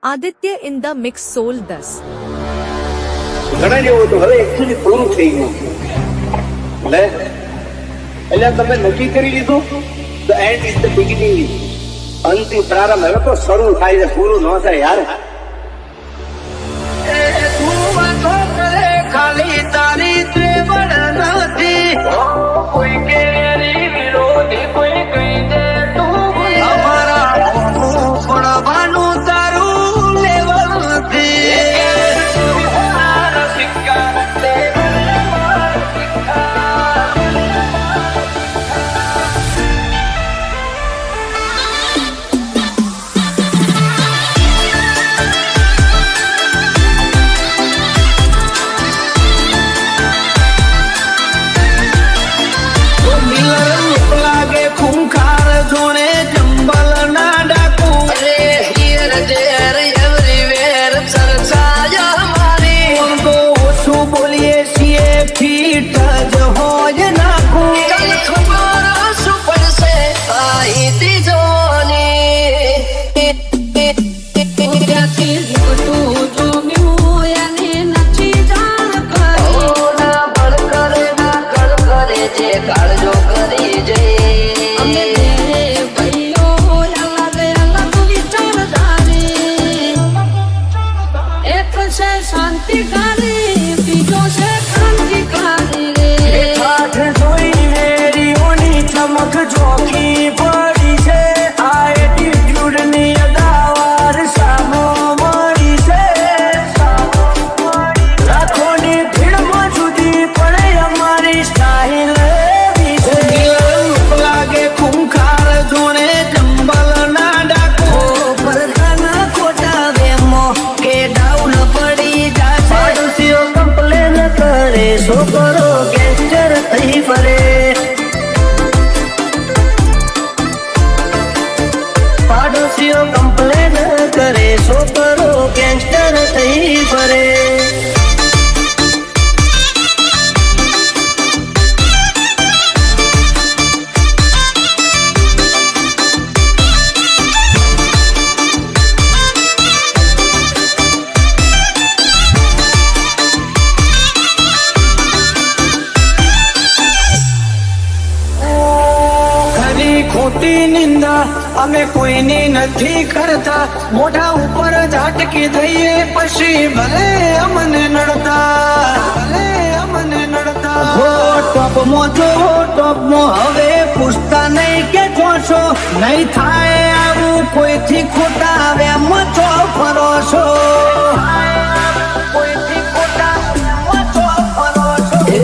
Aditya in the mix સોલ 10 ઘણા જેવું હતું. હવે એકચ્યુઅલી પૂરું થઈ ગયું એટલે તમે નક્કી કરી લીધું. The and is the beginning. અંતિમ પ્રારંભ હવે તો શરૂ થાય છે, પૂરું ન થાય યાર. ખાલી તારી ત્રેવડ નથી, કોઈ કેરી વિરોધી કોઈ કહી દે તું અમારા પડવાનું તારું લેવલ નથી. અમે કોઈની નથી કરતા, મોઢા ઉપર ઝાટકી દઈએ પછી ભલે અમને નડતા. ટોપમાં જો ટોપમાં હવે પૂછતા નહીં કે છો નહીં થાય આવું કોઈથી ખોટા વેમ છો ફરો છો. કોઈથી ખોટા વેમ છો ફરો છો. એ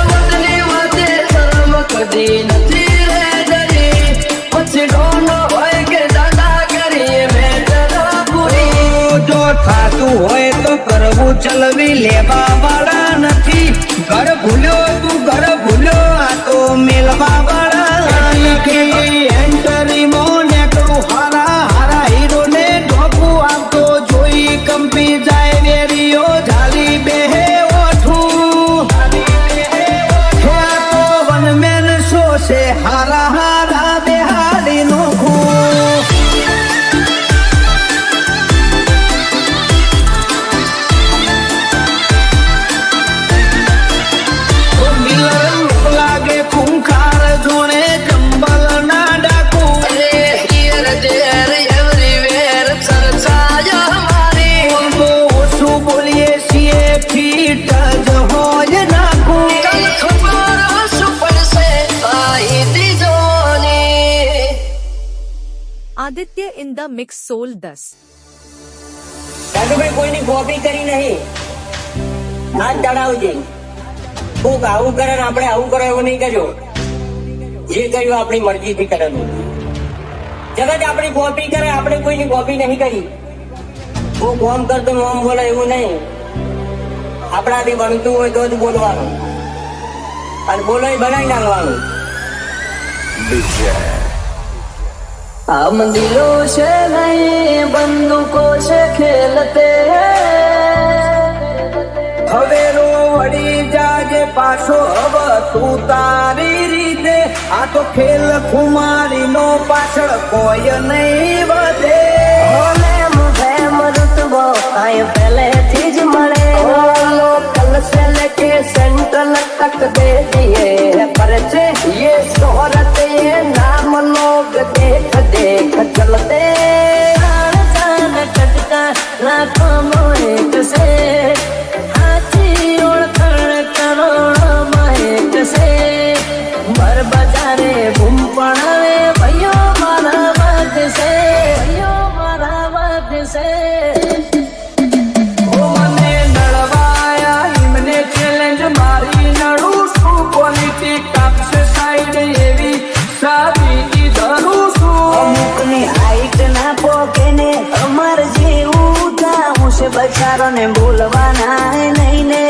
મતની વાતે શરમ કદી નથી. થાતું હોય તો કરવું ચલવી લેવા વાળા નથી. ઘર ભૂલ્યો તું ઘર ભૂલ્યો, આ તો મેલવા વાળા નથી. એન્ટરી મોને કરું હારા હારા હીરો ને ઢોકું આપતો જોઈ કંપી જાય વેરીઓ ઝાલી બેહે ઓઠું. તો વનમેન શો છે હારા હારા બેહાડી નોખું. આદિત્ય ઇન ધ મિક્સ સોલ 10 દાદુભાઈ કોઈની કોપી કરી નહીં. હાથ ચડાવજે. કોક આવું કરે ને આપણે આવું કરો એવું નહીં કરજો. જે કર્યું આપણી મરજીથી કરેલું. જગત આપણી કોપી કરે, આપણે કોઈની કોપી નહીં કરી. કોક ઓમ કરતો ઓમ બોલે એવું નહીં. આપણાથી બનતું હોય તો જ બોલવાનું, અને બોલો એ બનાવી નાખવાનું. हम दिलों से नहीं बंदूकों से खेलते હવે રો વળી જાજે પાછો હવે તું તારી રીતે. આ તો ખેલ ખુમારી નો પાછળ કોઈ નહીં વધે. मैं मुझे मरुत બચારોને બોલવાના નહીં ને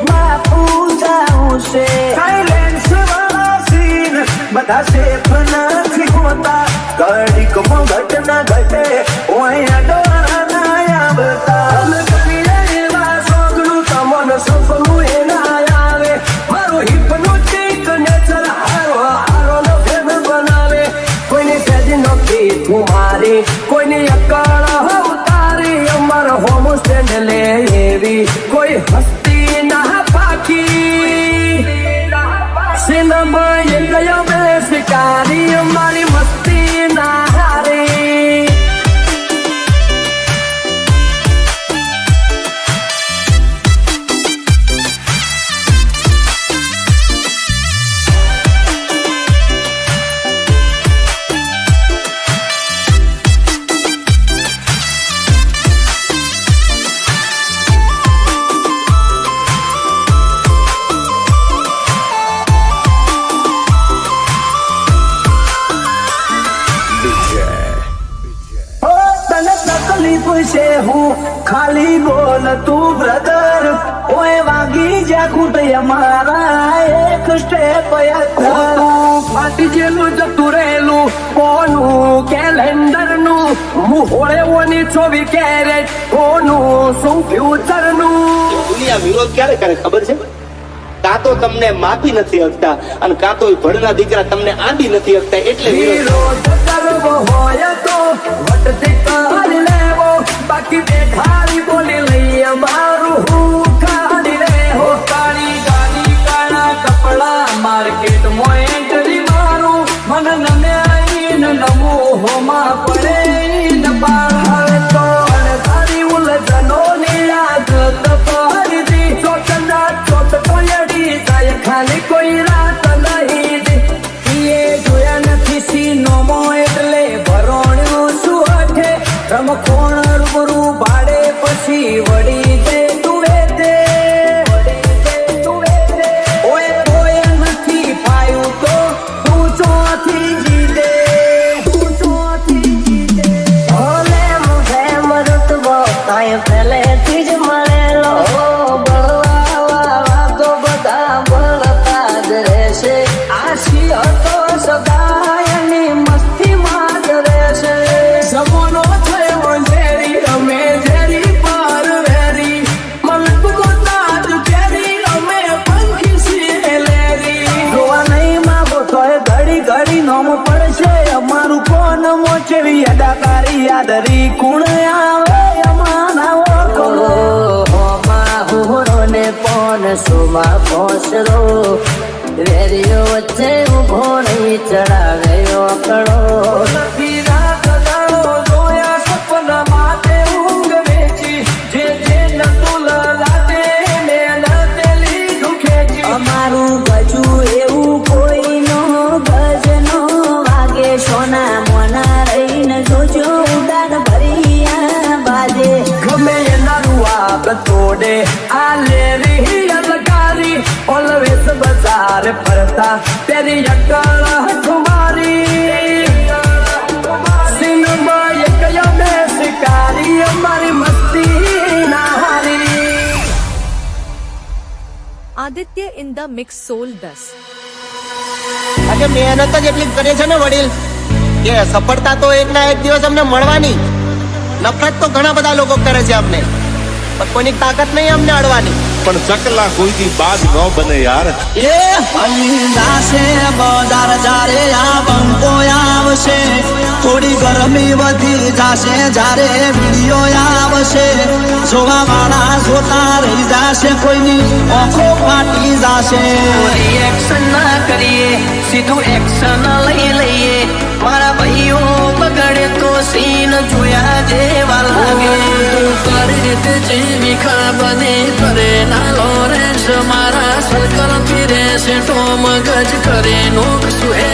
બાપુ જાઉં છે સાયલેન્સ વાળા સીન બધા સેફ નથી હોતા ઘડીકમાં ઘટના ઘટે ઓય ડોળા ના આવતા અમે કરીએ એવા સોગનું તમને સપનું એ ના આવે મારું હિપ્નોટિક નેચર હારો નો ફેમ બનાવે કોઈની સેજ નોકી ઠુમારી કોઈની અકળ ઉતારી અમારો હોમ સ્ટેન્ડ લે એવી કોઈ હસ્તી ના પાકી સિનેમા એ ગયો બે શિકારી અમારી મસ્તી ના હારી છે હું ખાલી બોલ તું બ્રધર ઓય વાગી જા કુટ અમારા એક સ્ટેપ ફાટી જેલું જતું રહેલું કોનું કેલેન્ડર નું મુહોળે ઓની 24 કેરેટ કોનું શું ફ્યુચર નું દુનિયા વિરોધ ક્યારે કરે ખબર છે? કાં તો તમને માફી નથી શકતા અને કાં તો ભણના દીકરા તમને આંદી નથી શકતા એટલે વિરોધ. વિરોધ કરવો હોય તો વટથી કરી લેવો બાકી બેઠારી બોલી લઈએ મારું હું કાઢી રે હો કાળી ગાડી કાળા કપડા માર્કેટ માં એન્ટ્રી મારું મન નમે આઈને નમો હોમાં પડે ન પાડે તો તારી ઉલઝનો ની યાદ તપાડી દી ચોટના ચોટ કોયડી જાય ખાલી કોઈ રાત નહીં દી એ જોયા નથી સીનો મો એટલે ભરોણ્યો શું હઠે રમખોણ રૂબરૂ ભાડે પછી વળી દે તુવે દે ઓય કોઈ નથી પાયું તો તું ચોથી જીતે ભલે મુખે મરુતવો કાંઈ પહેલેથી જ મળેલો બળવા તો બધા બળતા જ રહેશે આશી હતો સદાયની મસ્તીમાં જ રહેશે સમોનો થયો ઝેરી રમે ઝેરી પાર વેરી મલક ગોતાજ કેરી રમે પંખી સી લેરી જોવા નહીં માંગો તોય ઘડી ઘડી નોમ પડશે અમારું કોણ મોચેવી અદાકારી યાદરી કુણ આવે અમારા ઓળખો હોમાં હુરો ને પોન સુમાં પોસરો વેરીઓ વચ્ચે ઉભો નહીં ચડાવે ઓકળો નથી રાત દાડો જોયા સપના માટે ઊંઘ વેચી જે નતું લાગે ને લતેલી દુખેજી અમારું ગજુ એવું કોઈનો ગજ નો વાગે સોના મોના રહીને જોજો ઉડાન ભરિયા બાજે ગમે એનારું આગ તોડે આ લેરી અલગારી ઓલવેસ બજાર ફરતા તેરી અકળ હઠુમારી સિનેમા એક યમે શિકારી અમારી મસ્તી ના હારી Aditya in the mix soul 10. આજે મહેનત જ એટલી કરે છે ને વડીલ કે સફળતા તો એક ના એક દિવસ અમને મળવાની. નફરત તો ઘણા બધા લોકો કરે છે અમને, પણ કોઈની તાકાત નહીં અમને અડવાની. પણ ચકલા કોઈથી બાદ ન બને યાર. એ હલીદાસે બજાર જારે આ બંકો આવશે થોડી ગરમી વધી જાશે જારે વિડીયો આવશે જોવા વાળા જોતા રહી જાશે કોઈની આંખો ફાટી જાશે રિએક્શન ના કરીએ સીધું એક્શન લઈ લઈએ મારા ભાઈઓ બગડે તો સીન જોયા જેવા લાગે તું કરી તે જેવી ખાબને કરે ના લોરેન્સ મારા સર્કલ ફિરે છે ટોમ ગજ કરે નોક સુહે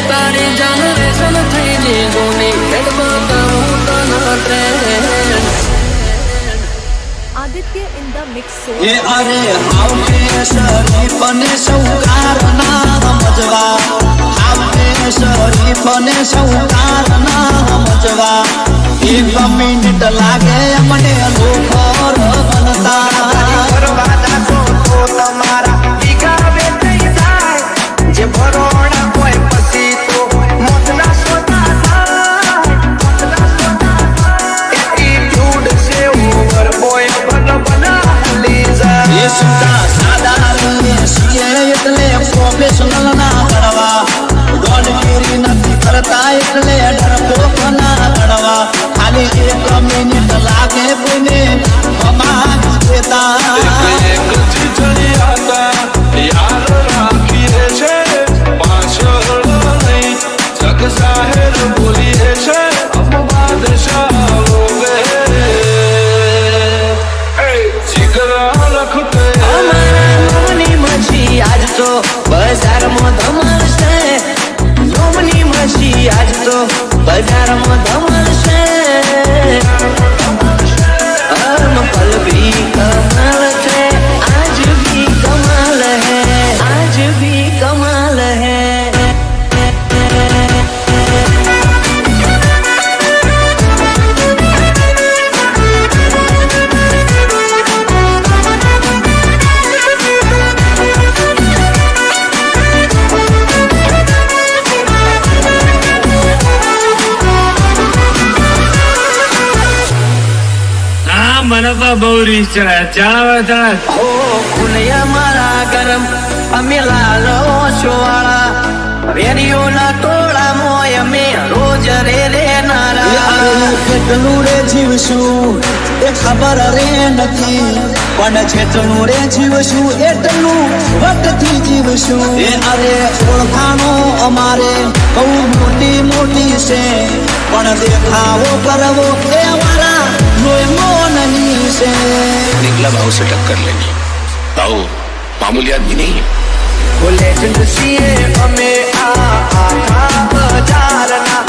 તારી જનરેશન થઈ જે જોની હેડ બતાવું તના trend Aditya in the mix soul. એ અરે હાવને શરીફને સૌકાર ના સમજવા હાવને શરીફને સૌકાર ના સમજવા એક મિનિટ મિનિટ લાગે મને લોખર બનતા કરવા જાશો તો તમારા વીઘા વેચાઈ જાય. જે ભરોડા હોય પછી તો મોતના સોદા થાય. એટીટ્યુડ છે ઓવરબોય બનાલી જાય. એ સુધા સાદા છીએ એટલે પ્રોફેશનલ ના ગણવા ગોડગીરી નથી કરતા એટલે ડરપોક ના ગણવા ખાલી એક મિનિટ લાગે કોઈને અમાગ દેતા અમારા નોમની મછી આજ તો બજારમાં ધમાલશે. નોમની મછી આજ તો બજારમાં ધમાલશે. પલ ભી કમાલ છે આજ ભી કમાલ હે. આજ ભી કમાલ હે. મને તો બહુ રીસ ચડે ચાલો હો ખુલ્યા મારા ગરમ અમે લાલો છોવાળા વેરીઓના ટોળા મોય અમે રોજ રે નારા. કેટલું રે જીવશું એ ખબર રે નથી પણ જેટલું રે જીવશું એટલું વટથી જીવશું એ અરે ઓળખાણો અમારે બહુ મોટી મોટી છે પણ દેખાવો કરવો એ અમારા લોહીનો નહીં છે. निकला भाव से टक्कर लेनी भाव मामूली आदमी नहीं है. લેજન્ડ છીએ અમે આ આખા બજારના